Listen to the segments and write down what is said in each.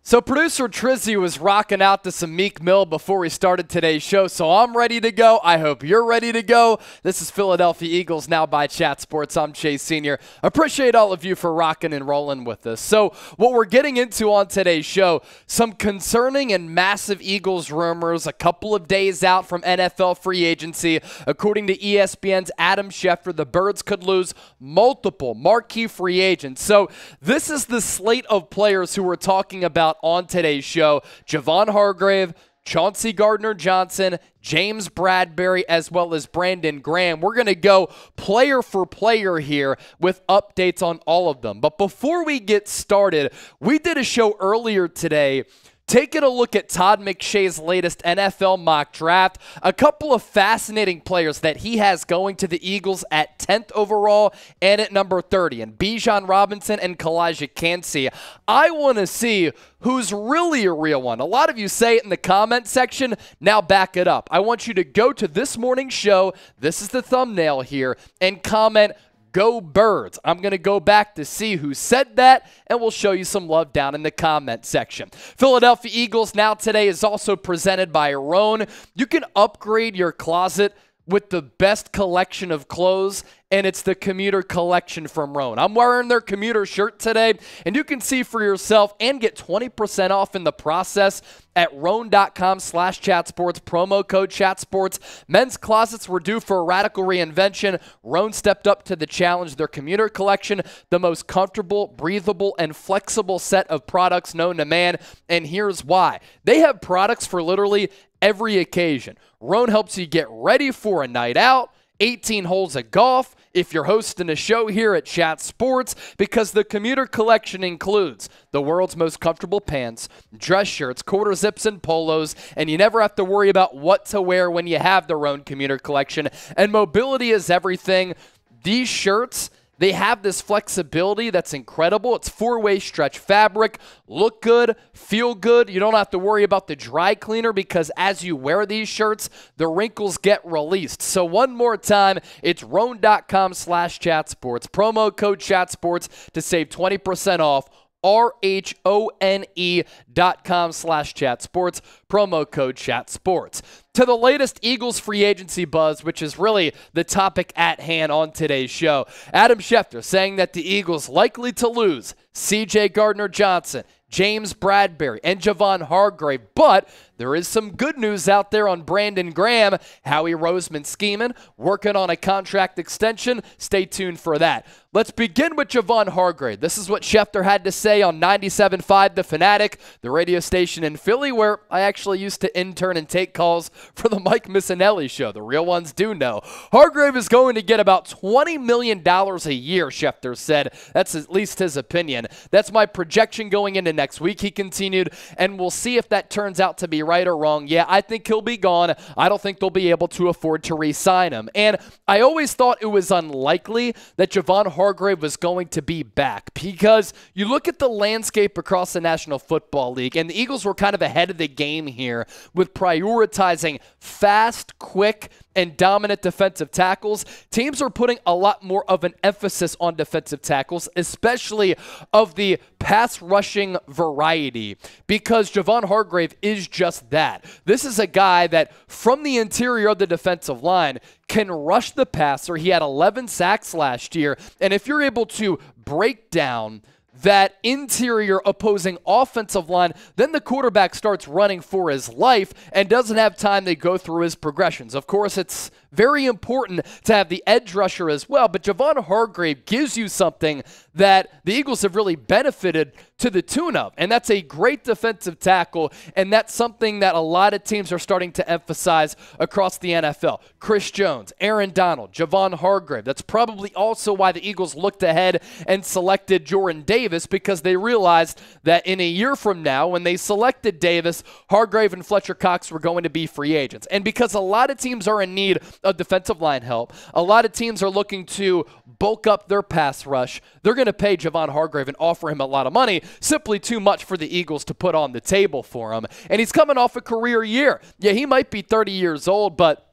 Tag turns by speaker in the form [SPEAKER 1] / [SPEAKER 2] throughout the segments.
[SPEAKER 1] So producer Trizzy was rocking out to some Meek Mill before we started today's show, so I'm ready to go. I hope you're ready to go. This is Philadelphia Eagles Now by Chat Sports. I'm Chase Sr. Appreciate all of you for rocking and rolling with us. So what we're getting into on today's show, some concerning and massive Eagles rumors a couple of days out from NFL free agency. According to ESPN's Adam Schefter, the Birds could lose multiple marquee free agents. So this is the slate of players who we're talking about on today's show: Javon Hargrave, Chauncey Gardner-Johnson, James Bradberry, as well as Brandon Graham. We're going to go player for player here with updates on all of them. But before we get started, we did a show earlier today taking a look at Todd McShay's latest NFL mock draft. A couple of fascinating players that he has going to the Eagles at 10th overall and at number 30, and Bijan Robinson and Kalijah Kancey. I want to see who's really a real one. A lot of you say it in the comment section. Now back it up. I want you to go to this morning's show. This is the thumbnail here, and comment "Go Birds." I'm going to go back to see who said that, and we'll show you some love down in the comment section. Philadelphia Eagles Now today is also presented by Roan. You can upgrade your closet with the best collection of clothes, and it's the commuter collection from Roan. I'm wearing their commuter shirt today, and you can see for yourself and get 20% off in the process at roan.com/chatsports, promo code chatsports. Men's closets were due for a radical reinvention. Roan stepped up to the challenge. Their commuter collection, the most comfortable, breathable, and flexible set of products known to man, and here's why. They have products for literally every occasion. Roan helps you get ready for a night out, 18 holes of golf, if you're hosting a show here at Chat Sports, because the commuter collection includes the world's most comfortable pants, dress shirts, quarter zips, and polos, and you never have to worry about what to wear when you have the Roan commuter collection. And mobility is everything. These shirts, they have this flexibility that's incredible. It's four-way stretch fabric. Look good, feel good. You don't have to worry about the dry cleaner because as you wear these shirts, the wrinkles get released. So one more time, it's roan.com/chatsports. Promo code chatsports to save 20% off. RHONE.com/chatsports, promo code chatsports. To the latest Eagles free agency buzz, which is really the topic at hand on today's show. Adam Schefter saying that the Eagles likely to lose CJ Gardner-Johnson, James Bradberry, and Javon Hargrave, but there is some good news out there on Brandon Graham. Howie Roseman scheming, working on a contract extension. Stay tuned for that. Let's begin with Javon Hargrave. This is what Schefter had to say on 97.5 The Fanatic, the radio station in Philly, where I actually used to intern and take calls for the Mike Missinelli show. The real ones do know. Hargrave is going to get about $20 million a year, Schefter said. That's at least his opinion. That's my projection going into next week, he continued, and we'll see if that turns out to be right or wrong. Yeah, I think he'll be gone. I don't think they'll be able to afford to re-sign him. And I always thought it was unlikely that Javon Hargrave was going to be back because you look at the landscape across the National Football League, and the Eagles were kind of ahead of the game here with prioritizing fast, quick, and dominant defensive tackles. Teams are putting a lot more of an emphasis on defensive tackles, especially of the pass rushing variety, because Javon Hargrave is just that. This is a guy that from the interior of the defensive line can rush the passer. He had 11 sacks last year, and if you're able to break down that interior opposing offensive line, then the quarterback starts running for his life and doesn't have time to go through his progressions. Of course, it's very important to have the edge rusher as well, but Javon Hargrave gives you something that the Eagles have really benefited to the tune of, and that's a great defensive tackle, and that's something that a lot of teams are starting to emphasize across the NFL. Chris Jones, Aaron Donald, Javon Hargrave. That's probably also why the Eagles looked ahead and selected Jordan Davis, because they realized that in a year from now, when they selected Davis, Hargrave and Fletcher Cox were going to be free agents. And because a lot of teams are in need of defensive line help, a lot of teams are looking to bulk up their pass rush, they're going to pay Javon Hargrave and offer him a lot of money, simply too much for the Eagles to put on the table for him. And he's coming off a career year. Yeah, he might be 30 years old, but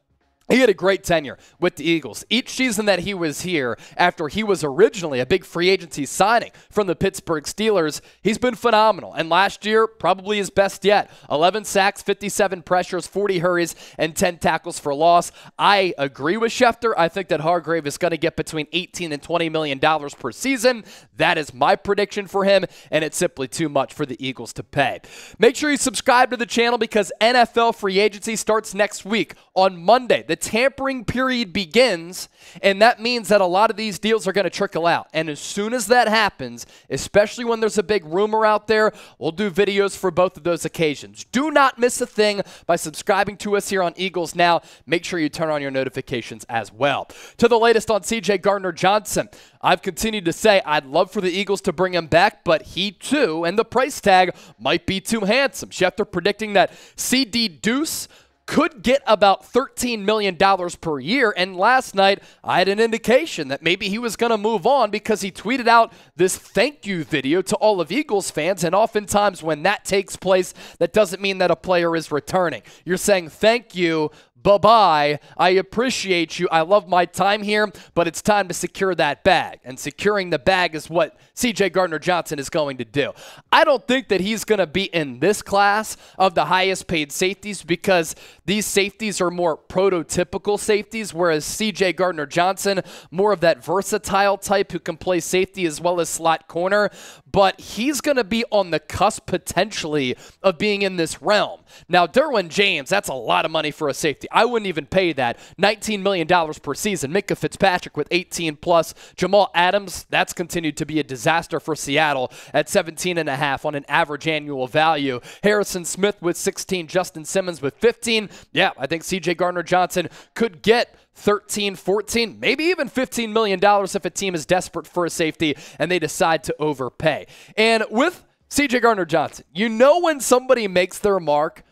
[SPEAKER 1] He had a great tenure with the Eagles. Each season that he was here, after he was originally a big free agency signing from the Pittsburgh Steelers, he's been phenomenal. And last year, probably his best yet. 11 sacks, 57 pressures, 40 hurries, and 10 tackles for loss. I agree with Schefter. I think that Hargrave is going to get between $18 and $20 million per season. That is my prediction for him, and it's simply too much for the Eagles to pay. Make sure you subscribe to the channel because NFL free agency starts next week on Monday. The tampering period begins, and that means that a lot of these deals are going to trickle out. And as soon as that happens, especially when there's a big rumor out there, we'll do videos for both of those occasions. Do not miss a thing by subscribing to us here on Eagles Now. Make sure you turn on your notifications as well. To the latest on CJ Gardner-Johnson, I've continued to say I'd love for the Eagles to bring him back, but he too, and the price tag might be too handsome. Schefter predicting that CD Deuce could get about $13 million per year, and last night I had an indication that maybe he was going to move on because he tweeted out this thank you video to all of Eagles fans, and oftentimes when that takes place, that doesn't mean that a player is returning. You're saying thank you, bye-bye, I appreciate you, I love my time here, but it's time to secure that bag. And securing the bag is what CJ Gardner-Johnson is going to do. I don't think that he's going to be in this class of the highest paid safeties because these safeties are more prototypical safeties, whereas CJ Gardner-Johnson, more of that versatile type who can play safety as well as slot corner. But he's going to be on the cusp potentially of being in this realm. Now, Derwin James, that's a lot of money for a safety. I wouldn't even pay that. $19 million per season. Minkah Fitzpatrick with 18 plus. Jamal Adams, that's continued to be a disaster for Seattle at 17.5 on an average annual value. Harrison Smith with 16. Justin Simmons with 15. Yeah, I think CJ Gardner-Johnson could get 13, 14, maybe even $15 million if a team is desperate for a safety and they decide to overpay. And with CJ Gardner-Johnson, you know when somebody makes their mark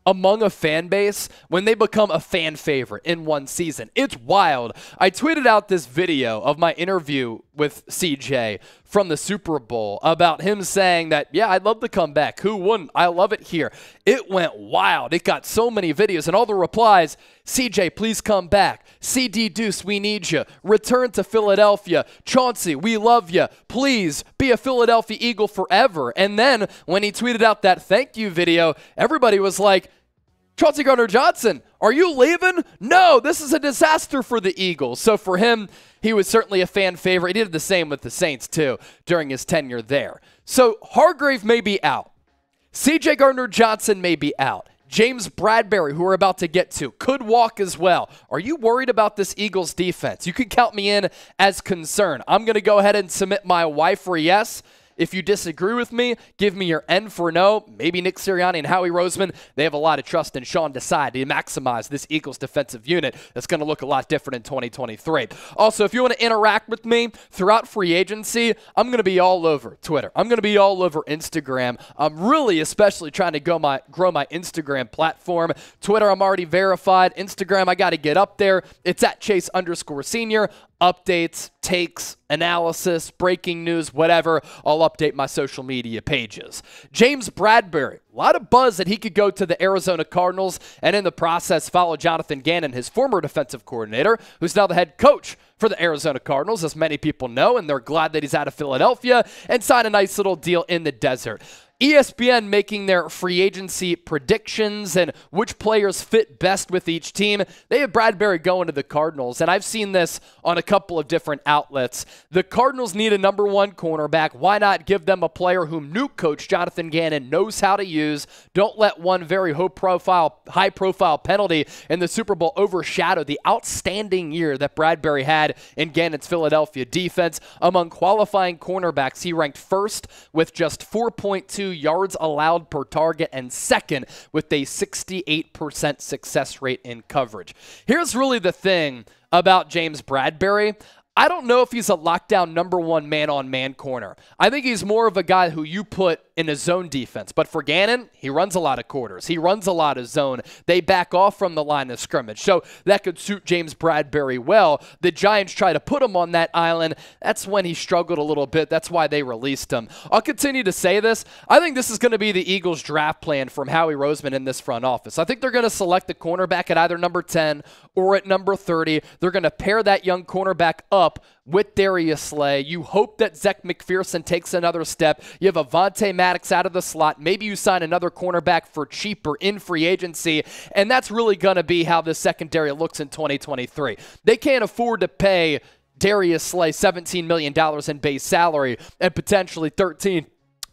[SPEAKER 1] among a fan base when they become a fan favorite in one season. It's wild. I tweeted out this video of my interview with CJ from the Super Bowl about him saying that, yeah, I'd love to come back. Who wouldn't? I love it here. It went wild. It got so many videos and all the replies, CJ, please come back. CD Deuce, we need you. Return to Philadelphia. Chauncey, we love you. Please be a Philadelphia Eagle forever. And then when he tweeted out that thank you video, everybody was like, Chauncey Gardner-Johnson, are you leaving? No, this is a disaster for the Eagles. So for him, he was certainly a fan favorite. He did the same with the Saints, too, during his tenure there. So Hargrave may be out. CJ Gardner-Johnson may be out. James Bradberry, who we're about to get to, could walk as well. Are you worried about this Eagles defense? You can count me in as concerned. I'm going to go ahead and submit my Y for yes. If you disagree with me, give me your N for no. Maybe Nick Sirianni and Howie Roseman, they have a lot of trust in Sean Desai to maximize this Eagles defensive unit that's going to look a lot different in 2023. Also, if you want to interact with me throughout free agency, I'm going to be all over Twitter. I'm going to be all over Instagram. I'm really especially trying to grow my Instagram platform. Twitter, I'm already verified. Instagram, I got to get up there. It's at Chase_Senior. Updates, takes, analysis, breaking news, whatever. I'll update my social media pages. James Bradberry, a lot of buzz that he could go to the Arizona Cardinals and in the process follow Jonathan Gannon, his former defensive coordinator, who's now the head coach for the Arizona Cardinals, as many people know, and they're glad that he's out of Philadelphia, and sign a nice little deal in the desert. ESPN making their free agency predictions and which players fit best with each team. They have Bradberry going to the Cardinals, and I've seen this on a couple of different outlets. The Cardinals need a number one cornerback. Why not give them a player whom new coach Jonathan Gannon knows how to use? Don't let one very high-profile penalty in the Super Bowl overshadow the outstanding year that Bradberry had in Gannon's Philadelphia defense. Among qualifying cornerbacks, he ranked first with just 4.2 yards allowed per target and second with a 68% success rate in coverage. Here's really the thing about James Bradberry. I don't know if he's a lockdown number one man-on-man corner. I think he's more of a guy who you put in a zone defense. But for Gannon, he runs a lot of quarters. He runs a lot of zone. They back off from the line of scrimmage. So that could suit James Bradberry well. The Giants try to put him on that island. That's when he struggled a little bit. That's why they released him. I'll continue to say this. I think this is going to be the Eagles' draft plan from Howie Roseman in this front office. I think they're going to select the cornerback at either number 10 or at number 30. They're going to pair that young cornerback up with Darius Slay. You hope that Zech McPherson takes another step. You have Avonte Maddox out of the slot. Maybe you sign another cornerback for cheaper in free agency, and that's really going to be how the secondary looks in 2023. They can't afford to pay Darius Slay $17 million in base salary and potentially $13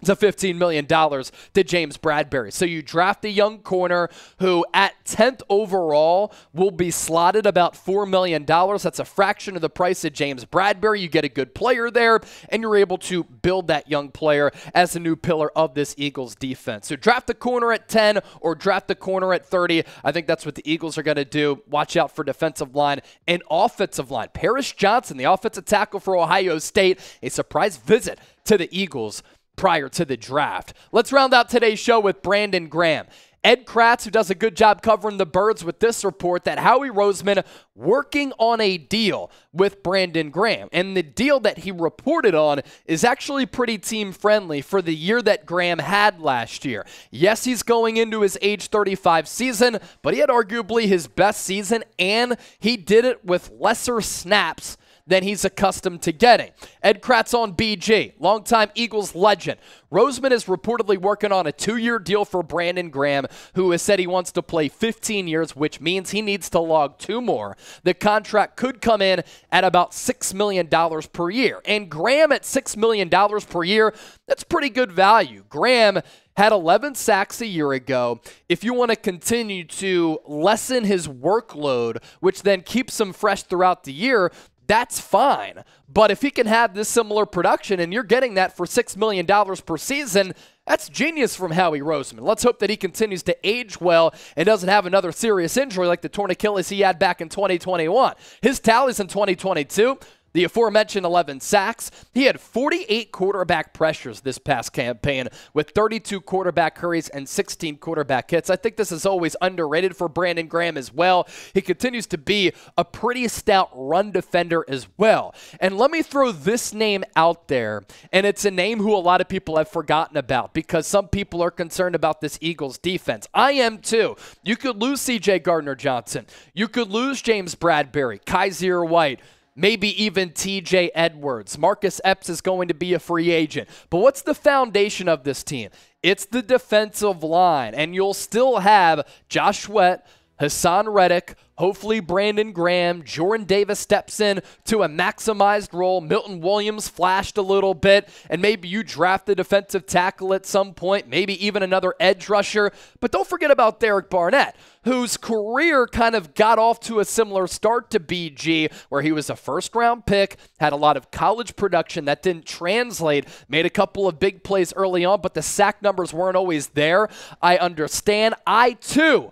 [SPEAKER 1] to $15 million to James Bradberry. So you draft a young corner who at 10th overall will be slotted about $4 million. That's a fraction of the price of James Bradberry. You get a good player there, and you're able to build that young player as a new pillar of this Eagles defense. So draft the corner at 10 or draft the corner at 30. I think that's what the Eagles are going to do. Watch out for defensive line and offensive line. Paris Johnson, the offensive tackle for Ohio State, a surprise visit to the Eagles prior to the draft. Let's round out today's show with Brandon Graham. Ed Kratz, who does a good job covering the Birds, with this report that Howie Roseman working on a deal with Brandon Graham. And the deal that he reported on is actually pretty team-friendly for the year that Graham had last year. Yes, he's going into his age 35 season, but he had arguably his best season, and he did it with lesser snaps than he's accustomed to getting. Ed Kratz on BG, longtime Eagles legend. Roseman is reportedly working on a 2-year deal for Brandon Graham, who has said he wants to play 15 years, which means he needs to log 2 more. The contract could come in at about $6 million per year. And Graham at $6 million per year, that's pretty good value. Graham had 11 sacks a year ago. If you want to continue to lessen his workload, which then keeps him fresh throughout the year, that's fine. But if he can have this similar production and you're getting that for $6 million per season, that's genius from Howie Roseman. Let's hope that he continues to age well and doesn't have another serious injury like the torn Achilles he had back in 2021. His tallies in 2022, the aforementioned 11 sacks. He had 48 quarterback pressures this past campaign with 32 quarterback hurries and 16 quarterback hits. I think this is always underrated for Brandon Graham as well. He continues to be a pretty stout run defender as well. And let me throw this name out there, and it's a name who a lot of people have forgotten about because some people are concerned about this Eagles defense. I am too. You could lose C.J. Gardner-Johnson. You could lose James Bradberry, Kaiser White, maybe even TJ Edwards. Marcus Epps is going to be a free agent. But what's the foundation of this team? It's the defensive line. And you'll still have Josh Sweat, Hassan Reddick, hopefully Brandon Graham. Jordan Davis steps in to a maximized role. Milton Williams flashed a little bit. And maybe you draft the defensive tackle at some point. Maybe even another edge rusher. But don't forget about Derek Barnett, whose career kind of got off to a similar start to BG, where he was a first-round pick, had a lot of college production that didn't translate, made a couple of big plays early on, but the sack numbers weren't always there. I understand. I, too,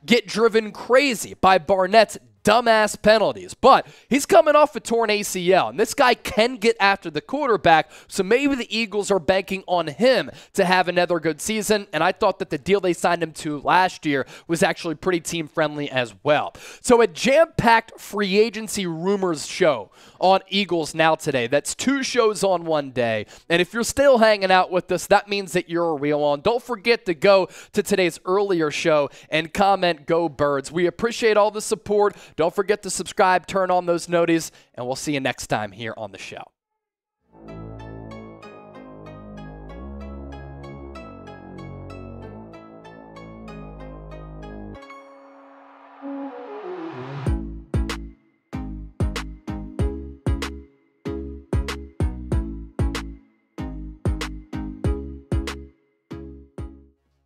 [SPEAKER 1] get driven crazy by Barnett's dumbass penalties. But he's coming off a torn ACL, and this guy can get after the quarterback, so maybe the Eagles are banking on him to have another good season, and I thought that the deal they signed him to last year was actually pretty team-friendly as well. So a jam-packed free agency rumors show on Eagles Now today. That's 2 shows on one day, and if you're still hanging out with us, that means that you're a real one. Don't forget to go to today's earlier show and comment, "Go Birds." We appreciate all the support. Don't forget to subscribe, turn on those notices, and we'll see you next time here on the show.